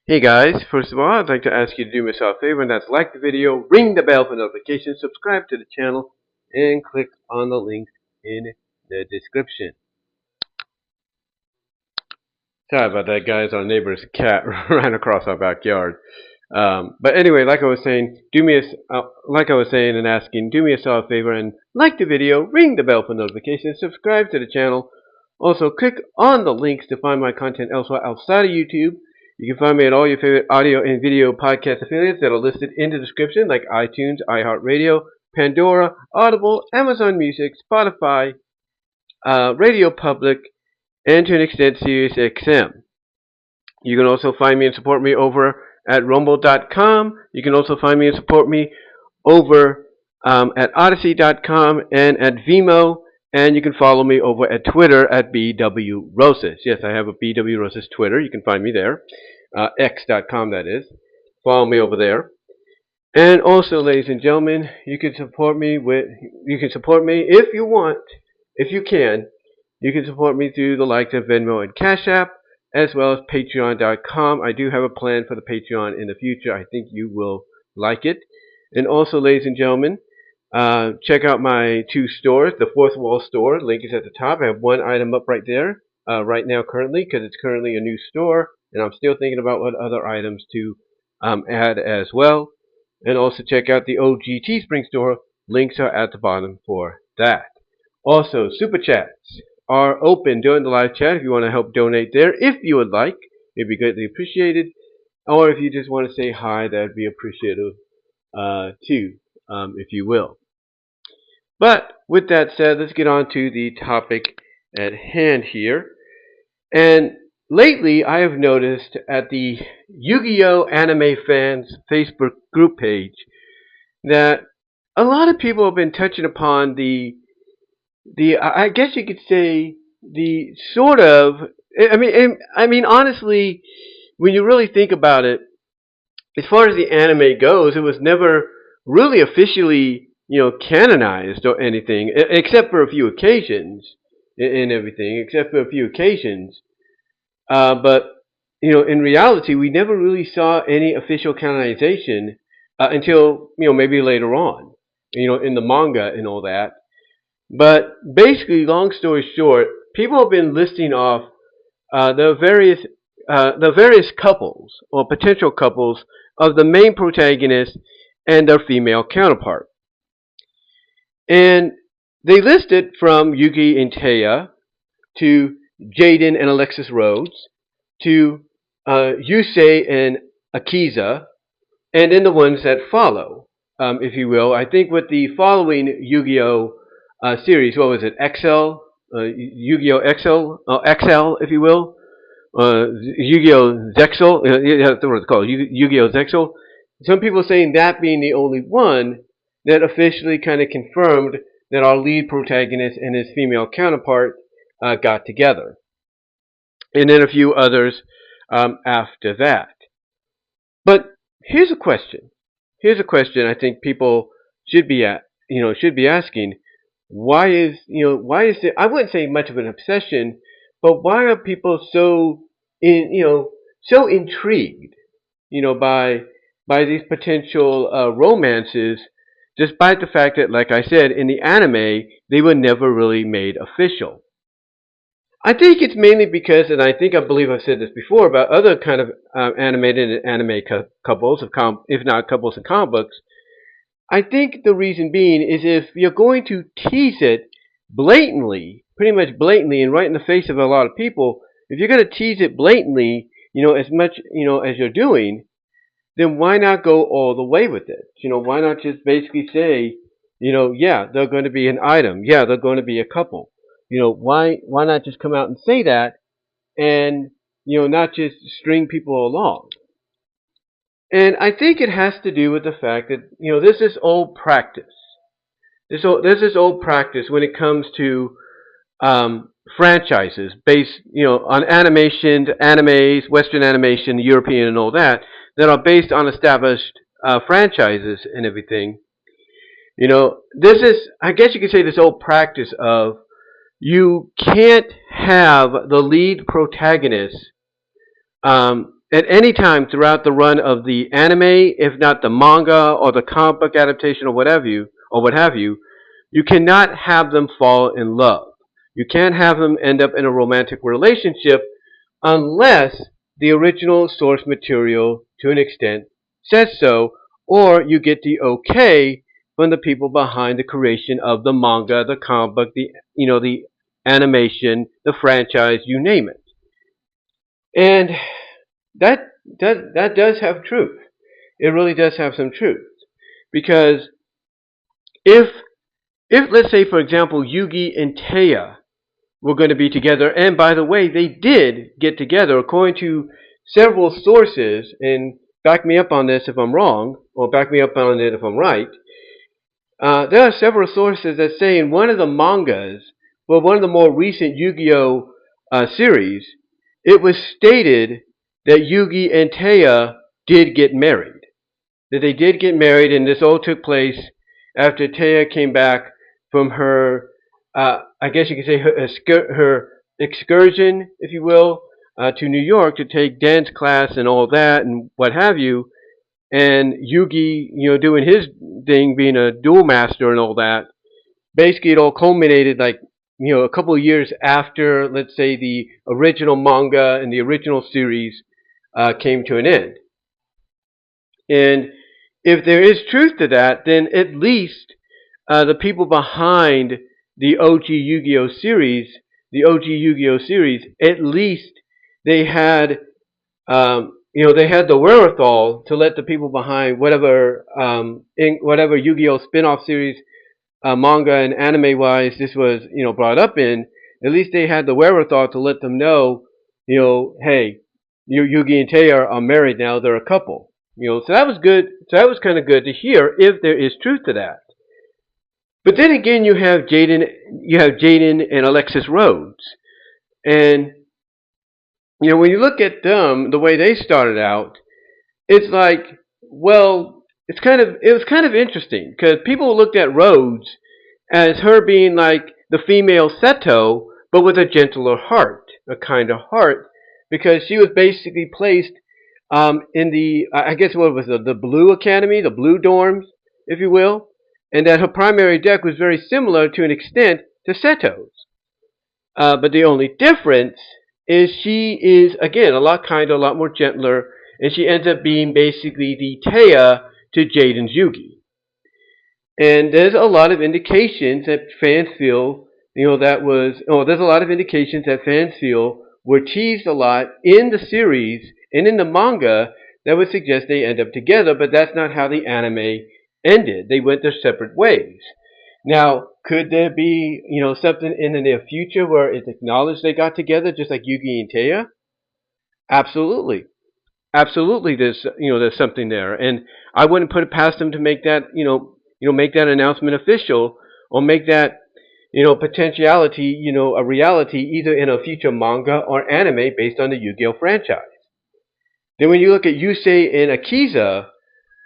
Hey guys, first of all, I'd like to ask you to do me a favor, and that's like the video, ring the bell for notifications, subscribe to the channel, and click on the links in the description. Sorry about that, guys. Our neighbor's cat ran across our backyard. But anyway, like I was saying, do me a solid favor and like the video, ring the bell for notifications, subscribe to the channel. Also, click on the links to find my content elsewhere outside of YouTube. You can find me at all your favorite audio and video podcast affiliates that are listed in the description, like iTunes, iHeartRadio, Pandora, Audible, Amazon Music, Spotify, Radio Public, and to an extent SiriusXM. You can also find me and support me over at rumble.com. You can also find me and support me over at odyssey.com and at VENMO. And you can follow me over at Twitter at BWRosas. Yes, I have a BWRosas Twitter. You can find me there. X.com, that is. Follow me over there. And also, ladies and gentlemen, you can support me if you want, if you can. You can support me through the likes of VENMO and Cash App, as well as Patreon.com. I do have a plan for the Patreon in the future. I think you will like it. And also, ladies and gentlemen, check out my two stores. The Fourth Wall store, link is at the top. I have one item up right there right now currently, because it's currently a new store, and I'm still thinking about what other items to add as well. And also check out the OG Teespring store. Links are at the bottom for that. Also, SuperChats are open during the live chat if you want to help donate there. If you would like, it'd be greatly appreciated. Or if you just want to say hi, that'd be appreciative too, if you will. But with that said, let's get on to the topic at hand here. And lately, I have noticed at the Yu-Gi-Oh! Anime Fans Facebook group page that a lot of people have been touching upon I guess you could say, the sort of, I mean, honestly, when you really think about it, as far as the anime goes, it was never really officially, canonized or anything, except for a few occasions and everything, except for a few occasions. But, in reality, we never really saw any official canonization until, maybe later on, in the manga and all that. But basically, long story short, people have been listing off the various couples or potential couples of the main protagonist and their female counterpart. And they listed from Yugi and Taya to Jaden and Alexis Rhodes to Yusei and Akiza, and then the ones that follow, if you will. I think with the following Yu-Gi-Oh! Series, what was it, XL? Yu-Gi-Oh! XL, if you will. Yu-Gi-Oh! Zexal, that's what it's called, Yu-Gi-Oh! Zexal. Some people saying that being the only one that officially kind of confirmed that our lead protagonist and his female counterpart got together. And then a few others after that. But here's a question. I think people should be asking. Why is it, I wouldn't say much of an obsession, but why are people so intrigued, by these potential romances, despite the fact that, like I said, in the anime, they were never really made official. I think it's mainly because, and I believe I've said this before about other kind of animated and anime couples, if not couples in comic books. I think the reason being is if you're going to tease it blatantly, pretty much blatantly, and right in the face of a lot of people, if you're going to tease it blatantly, as much, as you're doing, then why not go all the way with it? Why not just basically say, yeah, they're going to be an item. Yeah, they're going to be a couple. Why not just come out and say that and, not just string people along? And I think it has to do with the fact that, this is old practice. This is old practice when it comes to franchises based, on animes, Western animation, European and all that are based on established franchises and everything. This is, I guess you could say, this old practice of you can't have the lead protagonist at any time throughout the run of the anime, if not the manga or the comic book adaptation or what have you, you cannot have them fall in love. You can't have them end up in a romantic relationship unless the original source material, to an extent, says so, or you get the okay from the people behind the creation of the manga, the comic book, the animation, the franchise, you name it. And that that does have truth. It really does have some truth. Because if let's say for example Yugi and Taya were going to be together, and by the way, they did get together according to several sources, and back me up on this if I'm wrong, or back me up on it if I'm right. There are several sources that say in one of the mangas, well, one of the more recent Yu-Gi-Oh series, it was stated that Yugi and Taya did get married. That they did get married, and this all took place after Taya came back from her, I guess you could say her excursion, if you will, to New York to take dance class and all that and what have you. And Yugi, doing his thing, being a duel master and all that. Basically, it all culminated like, a couple of years after, let's say, the original manga and the original series came to an end. And if there is truth to that, then at least the people behind the OG Yu-Gi-Oh series, at least they had, they had the wherewithal to let the people behind whatever Yu-Gi-Oh spin-off series, manga and anime-wise, this was, brought up in. At least they had the wherewithal to let them know, hey, Yugi and Taya are married now; they're a couple. So that was good. So that was kind of good to hear, if there is truth to that. But then again, you have Jaden and Alexis Rhodes, and when you look at them, the way they started out, it's like, well, it was kind of interesting because people looked at Rhodes as her being like the female Seto, but with a gentler heart, a kinder heart, because she was basically placed in the, I guess what was the Blue Academy, the Blue Dorms, if you will, and that her primary deck was very similar to an extent to Seto's. But the only difference is she is, again, a lot kinder, a lot more gentler, and she ends up being basically the Taya to Jaden's Yugi. And there's a lot of indications that fans feel, there's a lot of indications that fans feel were teased a lot in the series and in the manga that would suggest they end up together, but that's not how the anime ended. They went their separate ways. Now, could there be, something in the near future where it's acknowledged they got together, just like Yugi and Taya? Absolutely. Absolutely, there's something there, and I wouldn't put it past them to make that, make that announcement official, or make that, potentiality, a reality, either in a future manga or anime based on the Yu-Gi-Oh franchise. Then when you look at Yusei and Akiza,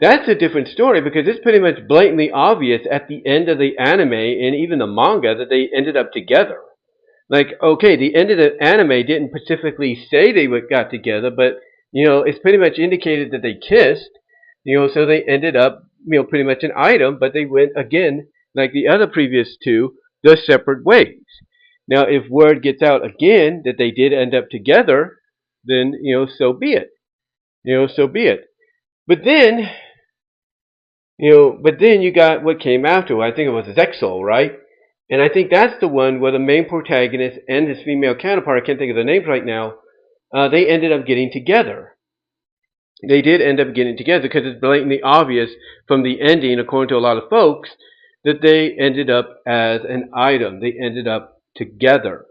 that's a different story because it's pretty much blatantly obvious at the end of the anime and even the manga that they ended up together. Like, okay, the end of the anime didn't specifically say they got together, but it's pretty much indicated that they kissed. So they ended up, pretty much an item, but they went again, like the other previous two, their separate ways. Now, if word gets out again that they did end up together, then so be it. So be it. But then, you got what came after. I think it was Zexal, right? And I think that's the one where the main protagonist and his female counterpart, I can't think of the names right now, they ended up getting together. They did end up getting together because it's blatantly obvious from the ending, according to a lot of folks, that they ended up as an item. They ended up together.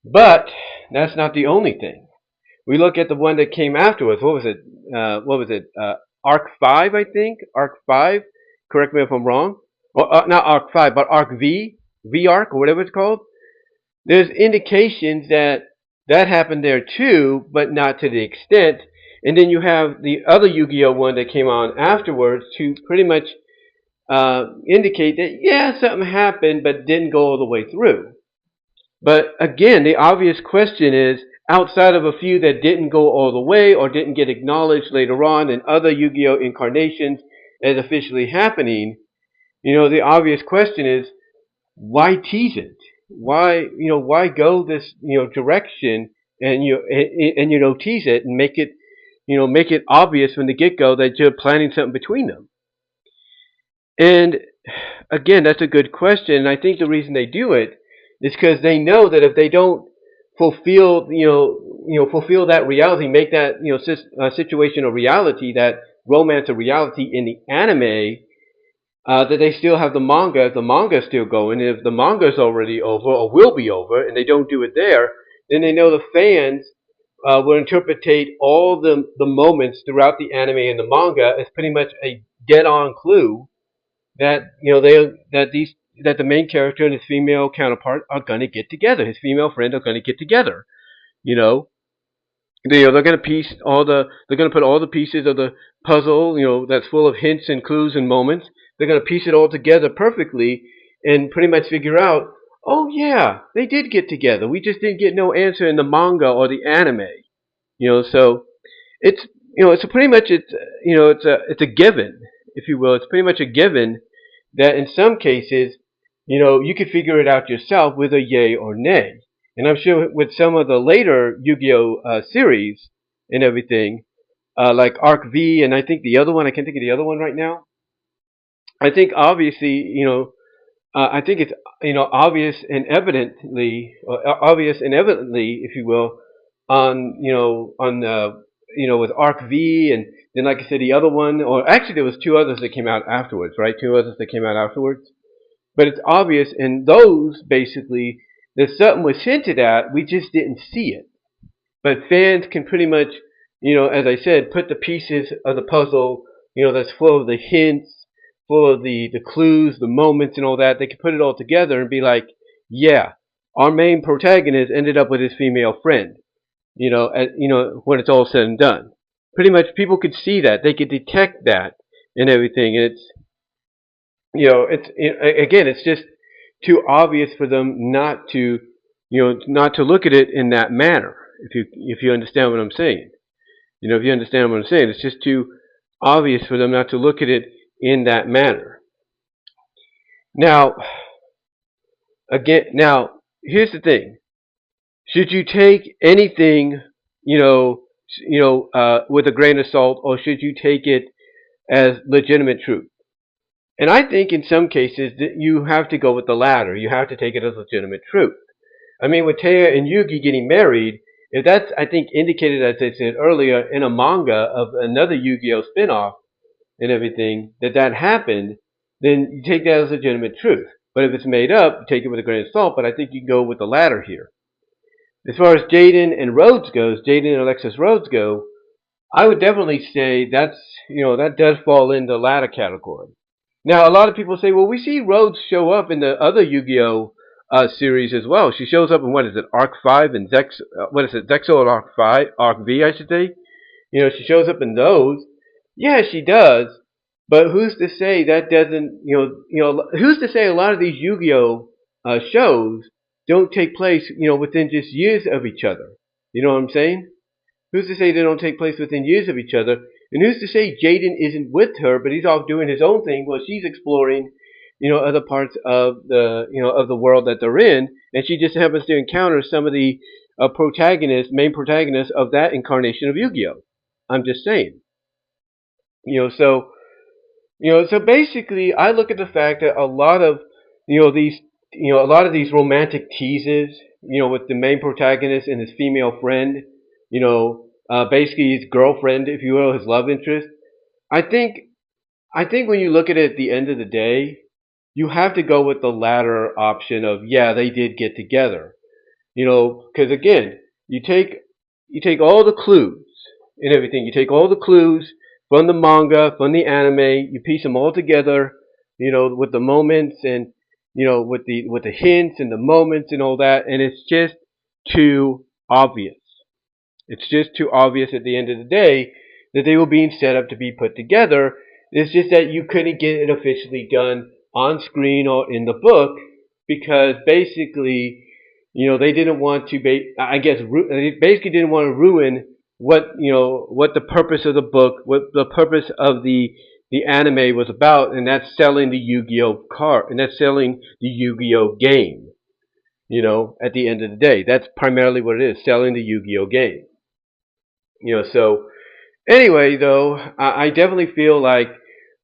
But that's not the only thing. We look at the one that came afterwards. What was it? Arc 5, I think? Arc 5? Correct me if I'm wrong. Well, not Arc 5, but Arc V? V-Arc, or whatever it's called. There's indications that happened there too, but not to the extent. And then you have the other Yu-Gi-Oh one that came on afterwards to pretty much indicate that, yeah, something happened, but didn't go all the way through. But again, the obvious question is, outside of a few that didn't go all the way or didn't get acknowledged later on in other Yu-Gi-Oh incarnations as officially happening, the obvious question is, why tease it? Why go this, direction and tease it and make it obvious from the get-go that you're planning something between them? And again, that's a good question. And I think the reason they do it is because they know that if they don't fulfill, fulfill that reality, make that, situation a reality, that romance a reality in the anime, that they still have the manga. If the manga is still going, and if the manga is already over or will be over, and they don't do it there, then they know the fans will interpretate all the moments throughout the anime and the manga as pretty much a dead-on clue that that the main character and his female counterpart are going to get together. His female friend are going to get together. You know, they're going to they're going to put all the pieces of the puzzle, that's full of hints and clues and moments. They're going to piece it all together perfectly and pretty much figure out, oh yeah, they did get together. We just didn't get no answer in the manga or the anime. So it's it's pretty much it's a given, if you will. It's pretty much a given that in some cases, you could figure it out yourself with a yay or nay. And I'm sure with some of the later Yu-Gi-Oh series and everything, like Arc V, and I think the other one, I can't think of the other one right now. I think obviously, I think it's obvious and evidently, if you will, with Arc V, and then like I said, the other one, or actually there was two others that came out afterwards, right? Two others that came out afterwards. But it's obvious in those, basically, that something was hinted at, we just didn't see it. But fans can pretty much, as I said, put the pieces of the puzzle, that's full of the hints, full of the clues, the moments and all that. They can put it all together and be like, yeah, our main protagonist ended up with his female friend, when it's all said and done. Pretty much people could see that. They could detect that and everything. And it's just too obvious for them not to look at it in that manner. If you understand what I'm saying, if you understand what I'm saying, it's just too obvious for them not to look at it in that manner. Now, here's the thing: should you take anything, with a grain of salt, or should you take it as legitimate truth? And I think in some cases that you have to go with the latter. You have to take it as legitimate truth. I mean, with Taya and Yugi getting married, if that's, I think, indicated, as I said earlier, in a manga of another Yu-Gi-Oh spinoff and everything, that happened, then you take that as legitimate truth. But if it's made up, you take it with a grain of salt, but I think you can go with the latter here. As far as Jaden and Rhodes goes, Jaden and Alexis Rhodes go, I would definitely say that does fall in the latter category. Now, a lot of people say, well, we see Rhodes show up in the other Yu-Gi-Oh series as well. She shows up in, what is it, Arc 5 and Zexo and Arc 5, Arc V, I should say. She shows up in those. Yeah, she does. But who's to say that doesn't, who's to say a lot of these Yu-Gi-Oh shows don't take place, within just years of each other? You know what I'm saying? Who's to say they don't take place within years of each other? And who's to say Jaden isn't with her, but he's off doing his own thing while she's exploring, other parts of the world that they're in, and she just happens to encounter some of the main protagonists of that incarnation of Yu-Gi-Oh. I'm just saying. So basically, I look at the fact that a lot of these romantic teases, with the main protagonist and his female friend, basically his girlfriend, if you will, his love interest. I think when you look at it at the end of the day, you have to go with the latter option of, yeah, they did get together. Because again, you take all the clues and everything. You take all the clues from the manga, from the anime. You piece them all together, with the moments and with the hints and the moments and all that, and it's just too obvious. It's just too obvious at the end of the day that they were being set up to be put together. It's just that you couldn't get it officially done on screen or in the book because basically, They didn't want to, I guess, they basically didn't want to ruin what the purpose of the book, what the purpose of the anime was about, and that's selling the Yu-Gi-Oh card, and that's selling the Yu-Gi-Oh game. At the end of the day, that's primarily what it is, selling the Yu-Gi-Oh game. So anyway, though, I definitely feel like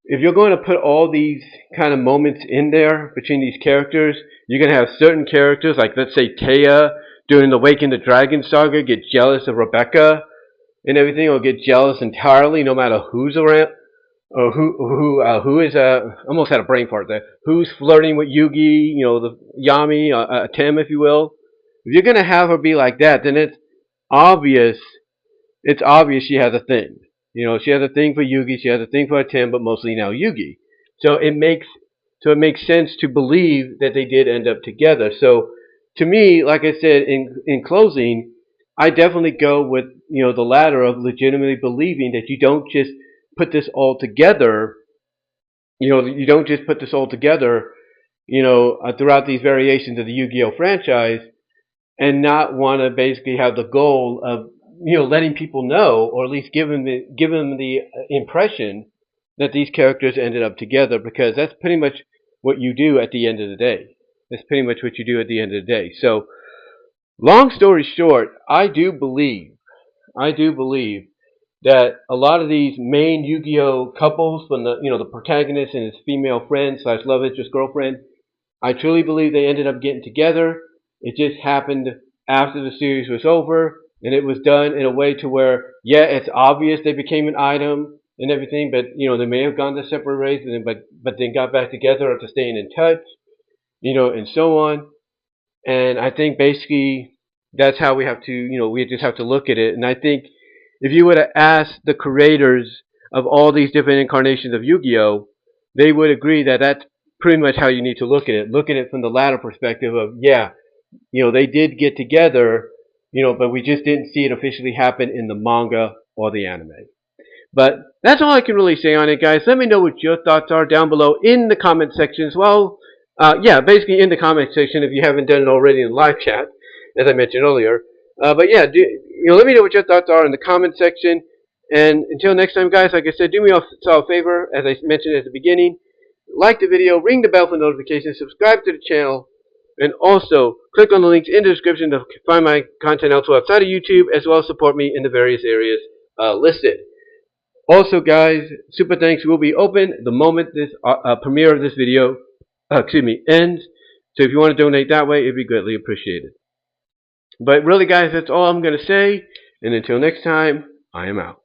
if you're going to put all these kind of moments in there between these characters, you're going to have certain characters, like let's say Taya during the Waking the Dragon saga, get jealous of Rebecca and everything, or get jealous entirely, no matter who's around, or who is almost had a brain fart there. Who's flirting with Yugi? The Yami, Tim, if you will. If you're going to have her be like that, then obvious. It's obvious she has a thing. She has a thing for Yugi, she has a thing for Tim, but mostly now Yugi. So it makes sense to believe that they did end up together. So to me, like I said in closing, I definitely go with the latter of legitimately believing that you don't just put this all together. You don't just put this all together. Throughout these variations of the Yu-Gi-Oh franchise, and not want to basically have the goal of letting people know, or at least give them the impression that these characters ended up together, because that's pretty much what you do at the end of the day. That's pretty much what you do at the end of the day. So, long story short, I do believe that a lot of these main Yu-Gi-Oh couples, from the protagonist and his female friend / love interest girlfriend, I truly believe they ended up getting together. It just happened after the series was over, and it was done in a way to where, yeah, it's obvious they became an item and everything, but they may have gone their separate ways, but then got back together after staying in touch, and so on. And I think basically that's how we have to, we just have to look at it. And I think if you would have asked the creators of all these different incarnations of Yu-Gi-Oh, they would agree that that's pretty much how you need to look at it. Look at it from the latter perspective of, yeah, they did get together, but we just didn't see it officially happen in the manga or the anime. But that's all I can really say on it, guys. Let me know what your thoughts are down below in the comment section as well. Basically in the comment section if you haven't done it already in the live chat, as I mentioned earlier. But yeah, let me know what your thoughts are in the comment section. And until next time, guys, like I said, do me a favor, as I mentioned at the beginning. Like the video, ring the bell for notifications, subscribe to the channel, and also click on the links in the description to find my content elsewhere outside of YouTube, as well as support me in the various areas listed. Also, guys, super thanks will be open the moment this premiere of this video ends. So if you want to donate that way, it'd be greatly appreciated. But really, guys, that's all I'm going to say. And until next time, I am out.